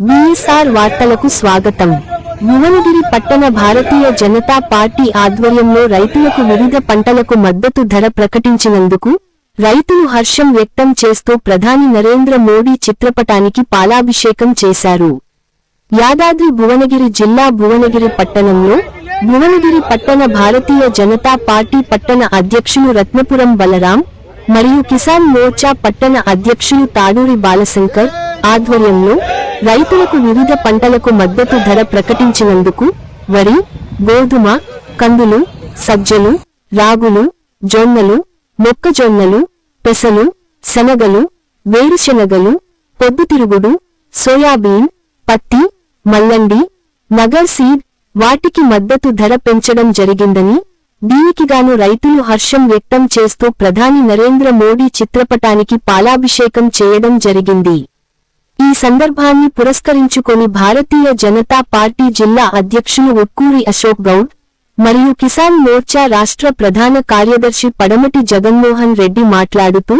BSR వార్తలకు స్వాగతం. భువనగిరి పట్టణ భారతీయ జనతా పార్టీ ఆధ్వర్యంలో రైతులకు వివిధ పంటలకు మద్దతు ధర ప్రకటించినందుకు రైతులు హర్షం వ్యక్తం చేస్తూ ప్రధాని నరేంద్ర మోడీ చిత్రపటానికి పాలాభిషేకం చేశారు. యాదాద్రి భువనగిరి జిల్లా భువనగిరి పట్టణంలో భువనగిరి పట్టణ భారతీయ జనతా పార్టీ పట్టణ అధ్యక్షులు రత్నపురం బలరాం మరియు కిసాన్ మోర్చా పట్టణ అధ్యక్షులు తాడూరి బాలశంకర్ ఆధ్వర్యంలో రైతులకు వివిధ పంటలకు మద్దతు ధర ప్రకటించినందుకు వరి, గోధుమ, కందులు, సజ్జలు, రాగులు, జొన్నలు, మొక్కజొన్నలు, పెసలు, శనగలు, వేరుశెనగలు, పొద్దుతిరుగుడు, సోయాబీన్, పత్తి, మల్లండి, నగర్ సీడ్ వాటికి మద్దతు ధర పెంచడం జరిగిందని, దీనికిగాను రైతులు హర్షం వ్యక్తం చేస్తూ ప్రధాని నరేంద్ర మోడీ చిత్రపటానికి పాలాభిషేకం చేయడం జరిగింది. ఈ సందర్భాన్ని పురస్కరించుకొని భారతీయ జనతా పార్టీ జిల్లా అధ్యక్షులు ఉట్కూరి అశోక్ గౌడ్ మరియు కిసాన్ మోర్చా రాష్ట్ర ప్రధాన కార్యదర్శి పడమటి జగన్మోహన్ రెడ్డి మాట్లాడుతూ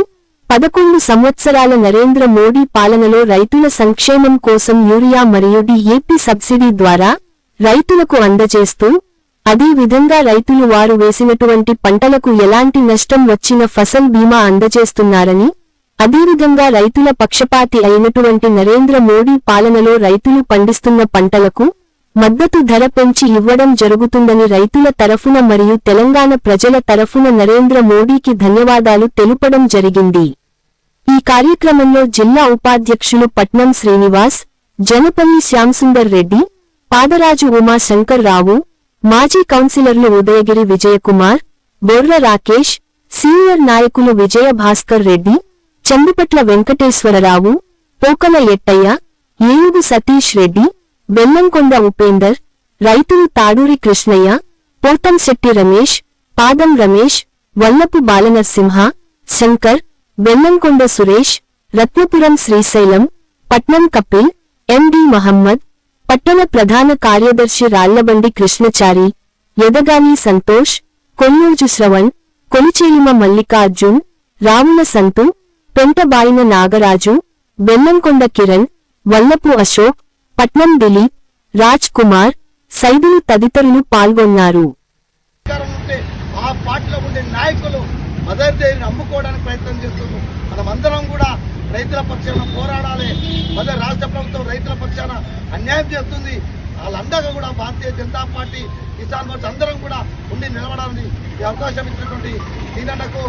11 సంవత్సరాల నరేంద్ర మోడీ పాలనలో రైతుల సంక్షేమం కోసం యూరియా మరియు DAP సబ్సిడీ ద్వారా రైతులకు అందజేస్తూ, అదే విధంగా రైతులు వారు వేసినటువంటి పంటలకు ఎలాంటి నష్టం వచ్చిన ఫసల్ బీమా అందజేస్తున్నారని, అదేవిధంగా రైతుల పక్షపాతి అయినటువంటి నరేంద్ర మోడీ పాలనలో రైతులు పండిస్తున్న పంటలకు మద్దతు ధర పెంచి ఇవ్వడం జరుగుతుందని రైతుల తరఫున మరియు తెలంగాణ ప్రజల తరఫున నరేంద్ర మోడీకి ధన్యవాదాలు తెలుపడం జరిగింది. ఈ కార్యక్రమంలో జిల్లా ఉపాధ్యక్షులు పట్నం శ్రీనివాస్, జనపల్లి శ్యాంసుందర్ రెడ్డి, పాదరాజు ఉమాశంకర్ రావు, మాజీ కౌన్సిలర్లు ఉదయగిరి విజయకుమార్, బొర్ర రాకేష్, సీనియర్ నాయకులు విజయ భాస్కర్ రెడ్డి, చందుపట్ల వెంకటేశ్వరరావు, పోకల ఎట్టయ్య, ఏనుగు సతీష్ రెడ్డి, బెల్లంకొండ ఉపేందర్, రైతులు తాడూరి కృష్ణయ్య, పోతంశెట్టి రమేష్, పాదం రమేష్, వల్లపు బాలనరసింహ, శంకర్, బెల్లంకొండ సురేష్, రత్నపురం శ్రీశైలం, పట్నం కపిల్, ఎండి మహమ్మద్, పట్టణ ప్రధాన కార్యదర్శి రాళ్లబండి కృష్ణచారి, యదగాని సంతోష్, కొల్లూజు శ్రవణ్, కొలిచేలిమ మల్లికార్జున్, రావుల సంతు, పెంటబాయిన నాగరాజు, బెల్లంకొండ కిరణ్, వల్లపు అశోక్, పట్నం దిలీప్, రాజ్ కుమార్, సైదులు తదితరులు పాల్గొన్నారు. ఆ పార్టీలో ఉండే నాయకులు మదర్ డైరీని అమ్ముకోవడానికి ప్రయత్నం చేస్తున్నారు. మనమందరం కూడా రైతుల పక్షాన పోరాడాలి. మదర్ రాష్ట్ర ప్రభుత్వం రైతుల పక్షాన అన్యాయం చేస్తుంది. వాళ్ళందరూ కూడా భారతీయ జనతా పార్టీ, కిసాన్ మోర్చా అందరం కూడా ఉండి నిలబడాలని ఈ అవకాశం ఇచ్చినటువంటి సీనన్నకు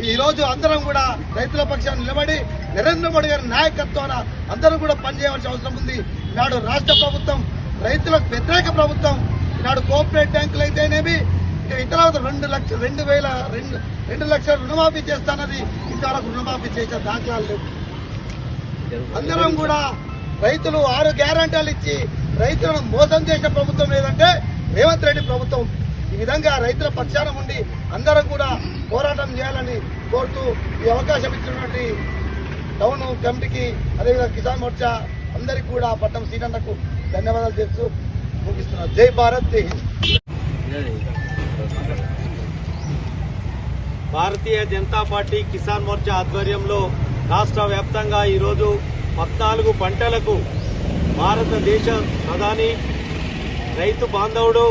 ఈ రోజు అందరం కూడా రైతుల పక్షాన్ని నిలబడి నరేంద్ర మోడీ గారి నాయకత్వాన అందరూ కూడా పనిచేయవలసిన అవసరం ఉంది. ఈనాడు రాష్ట్ర ప్రభుత్వం రైతులకు వ్యతిరేక ప్రభుత్వం. ఈనాడు కోఆపరేటివ్ బ్యాంకులు అయితేనేమి ఇతర 2 లక్షల రుణమాఫీ చేస్తానది ఇంతవరకు రుణమాఫీ చేసే దాఖలాలు లేవు. అందరం కూడా రైతులు 6 గ్యారంటీలు ఇచ్చి రైతులను మోసం చేసిన ప్రభుత్వం ఏదంటే రేవంత్ రెడ్డి ప్రభుత్వం. ఈ విధంగా రైతుల పక్షాన ఉండి అందరం కూడా పోరాటం చేయాలని కోరుతూ ఈ అవకాశం ఇచ్చినటువంటి టౌన్ కమిటీకి, అదేవిధంగా కిసాన్ మోర్చా అందరికీ కూడా పట్టం సీనన్నకు ధన్యవాదాలు తెలుస్తూ ముగిస్తున్నారు. జై భారత్, జై హింద్. భారతీయ జనతా పార్టీ కిసాన్ మోర్చా ఆధ్వర్యంలో రాష్ట్ర వ్యాప్తంగా ఈరోజు 14 పంటలకు భారతదేశ ప్రధాని, రైతు బాంధవుడు,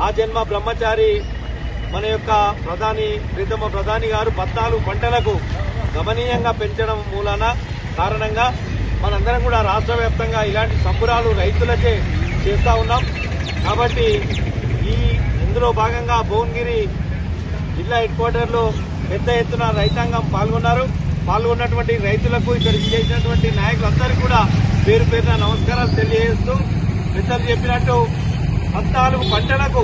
ఆ జన్మ బ్రహ్మచారి మన యొక్క ప్రీతమ ప్రధాని గారు 14 పంటలకు గమనీయంగా పెంచడం కారణంగా మనందరం కూడా రాష్ట్ర వ్యాప్తంగా ఇలాంటి సంబురాలు రైతులచే చేస్తూ ఉన్నాం. కాబట్టి ఇందులో భాగంగా భువనగిరి జిల్లా హెడ్ క్వార్టర్లో పెద్ద ఎత్తున రైతాంగం పాల్గొన్నటువంటి రైతులకు, ఇక్కడ చేసినటువంటి నాయకులందరికీ కూడా పేరు పేరున నమస్కారాలు తెలియజేస్తూ, పెద్దలు చెప్పినట్టు 14 పంటలకు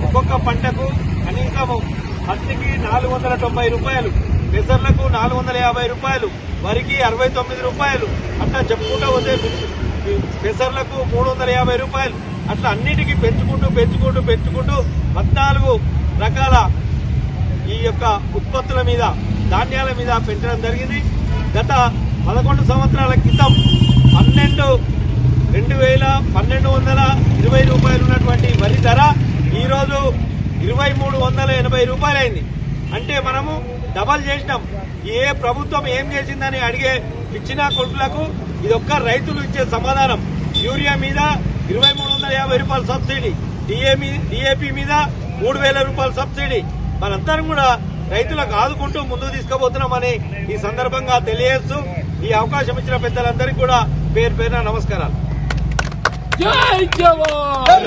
ఒక్కొక్క పంటకు కనీసం పత్తికి 490 రూపాయలు, పెసర్లకు 450 రూపాయలు, వరికి 69 రూపాయలు, అట్లా చెప్పుకుంటూ పోతే పెసర్లకు 350 రూపాయలు, అట్లా అన్నిటికీ పెంచుకుంటూ 14 రకాల ఈ యొక్క ఉత్పత్తుల మీద, ధాన్యాల మీద పెంచడం జరిగింది. గత 11 సంవత్సరాల క్రితం 12,120 రూపాయలు ఉన్నటువంటి వరి ధర ఈరోజు 2,380 రూపాయలైంది. అంటే మనము డబల్ చేసినాం. ఏ ప్రభుత్వం ఏం చేసిందని అడిగే పిచ్చినా కొడుకులకు ఇదొక్క రైతులు ఇచ్చే సమాధానం. యూరియా మీద 2350 రూపాయల సబ్సిడీ, డిఏపి మీద 3000 రూపాయల సబ్సిడీ. మనందరం కూడా రైతులకు ఆదుకుంటూ ముందుకు తీసుకుపోతున్నామని ఈ సందర్భంగా తెలియజేస్తూ ఈ అవకాశం ఇచ్చిన పెద్దలందరికీ కూడా పేరు పేరున నమస్కారాలు. జై జవాన్.